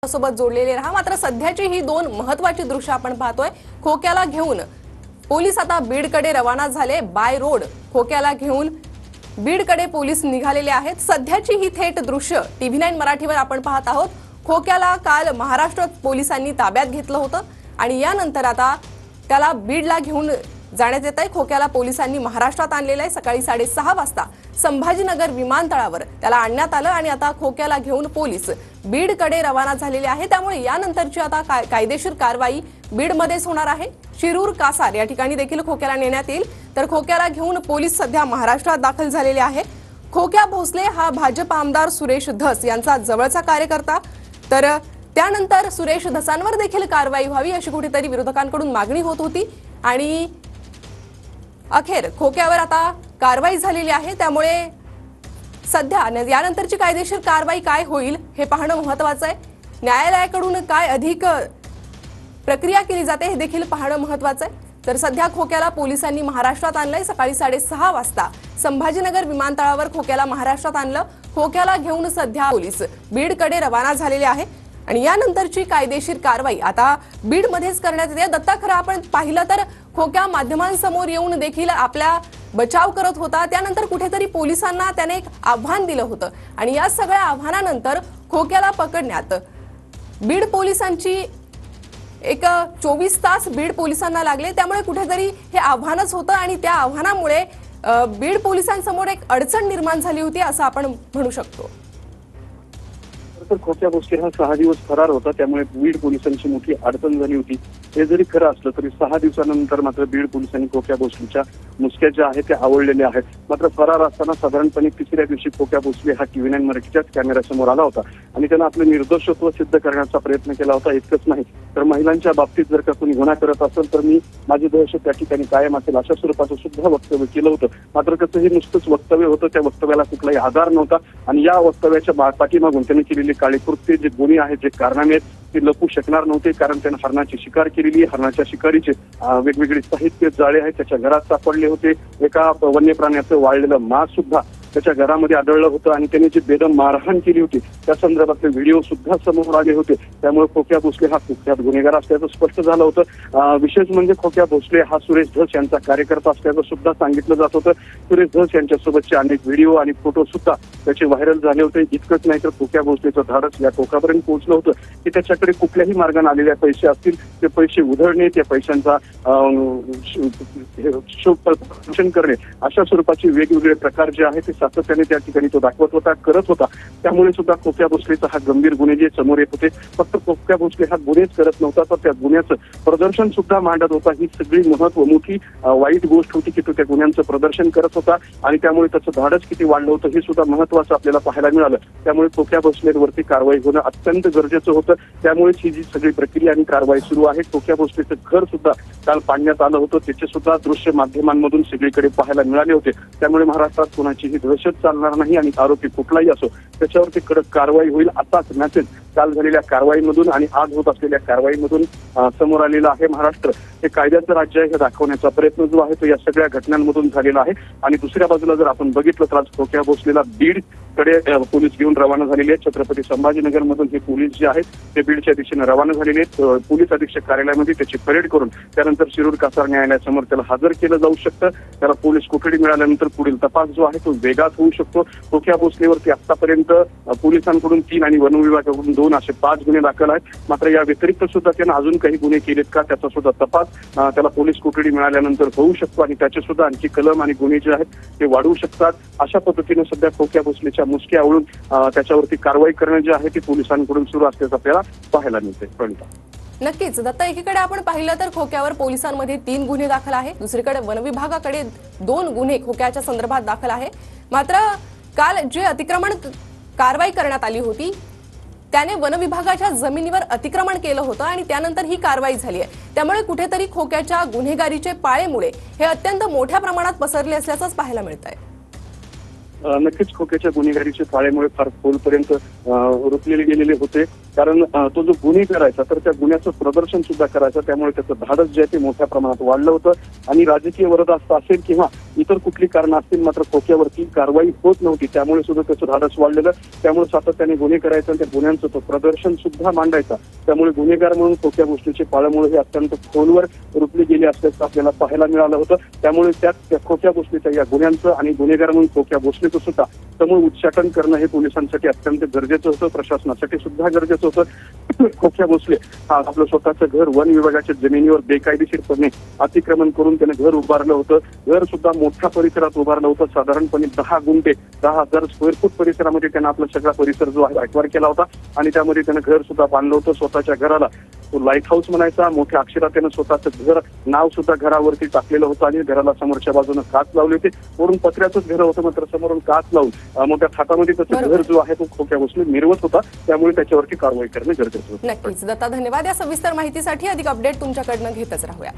सोबत जोडलेले रहा। मात्र सध्याची ही दोन महत्त्वाची दृश्य आपण पाहतोय। खोक्याला घेऊन पोलीस आता बीडकडे रवाना झाले। बाय रोड खोक्याला घेऊन बीडकडे पोलीस निघालेले आहेत। सध्याची ही थेट दृश्य TV9 मराठीवर आपण पाहत आहोत। खोक्याला काल महाराष्ट्र पोलिसांनी ताब्यात घेतलं होतं आणि यानंतर आता त्याला बीडला घेऊन जाण्यात येत आहे। खोक्याला पोलिसांनी महाराष्ट्रात आणलेलं आहे। सकाळी 6:30 वाजता संभाजीनगर विमानतळावर त्याला आणण्यात आलं आणि आता खोक्याला घेऊन पोलीस बीडकडे रवाना झालेले आहेत। त्यामुळे यानंतरची आता कायदेशीर कारवाई बीडमध्येच होणार आहे। शिरूर कासार या ठिकाणी देखील खोक्याला नेण्यात येईल। तर खोक्याला घेऊन पोलीस सध्या महाराष्ट्रात दाखल झालेले आहे। खोक्या भोसले हा भाजप आमदार सुरेश धस यांचा जवळचा कार्यकर्ता। तर त्यानंतर सुरेश धसांवर देखील कारवाई व्हावी अशी कुठेतरी विरोधकांकडून मागणी होत होती आणि अखेर खोक्यावर आता कारवाई झालेली आहे। त्यामुळे सध्या यानंतरची कायदेशीर कारवाई काय होईल हे पाहणं महत्त्वाचं आहे। न्यायालयाकडून काय अधिक प्रक्रिया केली जाते हे देखील पाहणं महत्त्वाचं आहे। तर सध्या खोक्याला पोलिसांनी महाराष्ट्रात आणलंय। सकाळी 6:30 वाजता संभाजीनगर विमानतळावर खोक्याला महाराष्ट्रात आणलं। खोक्याला घेऊन सध्या पोलीस बीडकडे रवाना झालेले आहे आणि यानंतरची कायदेशीर कारवाई आता बीडमध्येच करण्यात येते। दत्ता, खरं आपण पाहिलं तर खोक्या माध्यमांसमोर येऊन देखील आपला बचाव करत होता। त्यानंतर कुठेतरी पोलिसांना त्याने एक आव्हान दिलं होतं आणि या सगळ्या आव्हानानंतर खोक्याला पकडण्यात बीड पोलिसांची एक 24 तास बीड पोलिसांना लागले। त्यामुळे कुठेतरी हे आव्हानच होतं आणि त्या आव्हानामुळे बीड पोलिसांसमोर एक अडचण निर्माण झाली होती असं आपण म्हणू शकतो। तर खोक्या भोसले हा 6 दिवस फरार होता, त्यामुळे बीड पोलिसांची मोठी अडचण झाली होती। हे जरी खरं असलं तरी 6 दिवसानंतर मात्र बीड पोलिसांनी खोक्या भोसलेच्या मुसक्या ज्या आहेत त्या आवळलेल्या आहेत। मात्र फरार असताना साधारणपणे तिसऱ्या दिवशी खोक्या भोसले हा TV9 मराठीच्याच कॅमेऱ्यासमोर आला होता आणि त्यानं आपलं निर्दोषत्व सिद्ध करण्याचा प्रयत्न केला होता। इतकंच नाही तर महिलांच्या बाबतीत जर का कोणी गुन्हा करत असेल तर मी माझी दहशत त्या ठिकाणी कायम असेल अशा स्वरूपाचं सुद्धा वक्तव्य केलं होतं। मात्र कसं हे नुसतंच वक्तव्य होतं, त्या वक्तव्याला कुठलाही आधार नव्हता आणि या वक्तव्याच्या पाठीमागून त्यांनी केलेली काळी कृत्य जे गुन्हे आहेत, जे कारनामे आहेत ते लपू शकणार नव्हते। कारण त्यानं हरणाची शिकार केलेली, हरणाच्या शिकारीचे वेगवेगळे साहित्य जाळे आहेत त्याच्या घरात सापडले होते। एका वन्य प्राण्याचं वाळलेलं मांस सुद्धा त्याच्या घरामध्ये आढळलं होतं आणि त्याने जी बेदम मारहाण केली होती त्या संदर्भातले व्हिडिओ सुद्धा समोर आले होते। त्यामुळे खोक्या भोसले हा कुख्यात गुन्हेगार असल्याचं स्पष्ट झालं होतं। विशेष म्हणजे खोक्या भोसले हा सुरेश धस यांचा कार्यकर्ता असल्याचं सुद्धा सांगितलं जात होतं। सुरेश धस यांच्यासोबतचे अनेक व्हिडिओ आणि फोटो सुद्धा त्याचे व्हायरल झाले होते। इतकंच नाही तर खोक्या भोसलेचं धाडस या टोकापर्यंत पोहोचलं होतं की त्याच्याकडे कुठल्याही मार्गाने आलेले पैसे असतील ते पैसे उधळणे, त्या पैशांचा करणे अशा स्वरूपाचे वेगवेगळे प्रकार जे आहेत ते सातत्याने त्या ठिकाणी तो दाखवत होता, करत होता। त्यामुळे सुद्धा खोक्या भोसलेचा हा गंभीर गुन्हे जे समोर येत होते, फक्त खोक्या भोसले हा गुन्हेच करत नव्हता तर त्या गुन्ह्याचं प्रदर्शन सुद्धा मांडत होता। ही सगळी मोठी वाईट गोष्ट होती की तो त्या गुन्ह्यांचं प्रदर्शन करत होता आणि त्यामुळे त्याचं धाडस किती वाढलं होतं हे सुद्धा महत्त्वाचं आपल्याला पाहायला मिळालं। त्यामुळे खोक्या भोसलेवरती कारवाई होणं अत्यंत गरजेचं होतं। त्यामुळेच ही जी सगळी प्रक्रिया आणि कारवाई सुरू आहे। खोक्या भोसलेचं घर सुद्धा काल पाडण्यात आलं होतं, त्याचे सुद्धा दृश्य माध्यमांमधून सगळीकडे पाहायला मिळाले होते। त्यामुळे महाराष्ट्रात कोणाचीही दहशत चालणार नाही आणि आरोपी कुठलाही असो त्याच्यावरती कडक कारवाई होईल असाच मेसेज काल झालेल्या कारवाईमधून आणि आज होत असलेल्या कारवाईमधून समोर आलेला आहे। महाराष्ट्र हे कायद्याचं राज्य आहे हे दाखवण्याचा प्रयत्न जो आहे तो या सगळ्या घटनांमधून झालेला आहे। आणि दुसऱ्या बाजूला जर आपण बघितलं तर आज खोक्या भोसलेला बीडकडे पोलीस घेऊन रवाना झालेले आहेत। छत्रपती संभाजीनगर मधून हे पोलीस जे आहेत ते बीडच्या दिशेने रवाना झालेले आहेत। पोलीस अधीक्षक कार्यालयामध्ये त्याची परेड करून त्यानंतर शिरूर कासार न्यायालयासमोर त्याला हजर केलं जाऊ शकतं। त्याला पोलीस कोठडी मिळाल्यानंतर पुढील तपास जो आहे तो वेगात होऊ शकतो। खोक्या भोसलेवरती आतापर्यंत पोलिसांकडून 3 आणि वन विभागाकडून 2 असे 5 गुन्हे दाखल आहेत। मात्र या व्यतिरिक्त सुद्धा त्यानं अजून काही गुन्हे केलेत का त्याचा सुद्धा तपास त्याला पोलीस कोठडी मिळाल्यानंतर होऊ शकतो आणि त्याचे सुद्धा आणखी कलम आणि गुन्हे जे आहेत ते वाढवू शकतात। अशा पद्धतीने सध्या खोक्या भोसलेच्या मुसक्या आवळून त्याच्यावरती कारवाई करणं जे आहे ते पोलिसांकडून सुरू असल्याचं आपल्याला पाहायला मिळते। नक्कीच दत्ता, एकीकडे आपण पाहिलं तर खोक्यावर पोलिसांमध्ये 3 गुन्हे दाखल आहे, दुसरीकडे वन विभागाकडे 2 गुन्हे खोक्याच्या संदर्भात दाखल आहे। मात्र काल जे अतिक्रमण कारवाई करण्यात आली होती त्याने वन विभागाच्या जमिनीवर अतिक्रमण केलं होतं आणि त्यानंतर ही कारवाई झाली आहे। त्यामुळे कुठेतरी खोक्याच्या गुन्हेगारीचे पाळेमुळे हे अत्यंत मोठ्या प्रमाणात पसरले असल्याचंच पाहायला मिळतंय। नक्कीच खोक्याच्या गुन्हेगारीच्या पाळेमुळे फार खोलपर्यंत रुपलेले गेलेले होते. कारण तो जो गुन्हे करायचा तर त्या गुन्ह्याचं प्रदर्शन सुद्धा करायचा, त्यामुळे त्याचं धाडस जे आहे ते मोठ्या प्रमाणात वाढलं होतं. आणि राजकीय वरदहस्त असेल किंवा इतर कुठली कारणं असतील, मात्र खोक्यावरती कारवाई होत नव्हती, त्यामुळे सुद्धा त्याचं धाडस वाढलेलं. त्यामुळे सातत्याने गुन्हे करायचा आणि त्या गुन्ह्यांचं तो प्रदर्शन सुद्धा मांडायचा. त्यामुळे गुन्हेगार म्हणून खोक्या गोष्टीची पाळंमुळे हे अत्यंत खोलवर रुपली गेली असल्याचं आपल्याला पाहायला मिळालं होतं. त्यामुळे त्या खोक्या गोष्टीच्या या गुन्ह्यांचं आणि गुन्हेगार म्हणून खोक्या गोष्टीचं सुद्धा समूळ उच्चाटन करणं हे पोलिसांसाठी अत्यंत गरजेचं होतं, प्रशासनासाठी सुद्धा गरजेचं होतं. खोक्या भोसले हा आपलं स्वतःचं घर वन विभागाच्या जमिनीवर बेकायदेशीरपणे अतिक्रमण करून त्याने घर उभारलं होतं. घर सुद्धा मोठ्या परिसरात उभारलं होतं. साधारणपणे 10 गुंठे 10,000 स्क्वेअर फूट परिसरामध्ये त्यानं आपला सगळा परिसर जो आहे ऍक्वायर केला होता आणि त्यामध्ये त्यानं घर सुद्धा बांधलं होतं. स्वतःच्या घराला तो लाईट हाऊस म्हणायचा. मोठ्या अक्षरात त्यानं स्वतःचं घर नाव सुद्धा घरावरती टाकलेलं होतं आणि घराला समोरच्या बाजूने काच लावले होते. वरून पत्र्याचंच घर होतं, मात्र समोरून काच लावून मोठ्या थाटामध्ये त्याचं घर जो आहे तो खोक्या भोसले मिरवत होता. त्यामुळे त्याच्यावरती कारवाई करणे गरजेचं होतं. नक्कीच दत्ता, धन्यवाद. या सविस्तर माहितीसाठी अधिक अपडेट तुमच्याकडनं घेतच राहूया.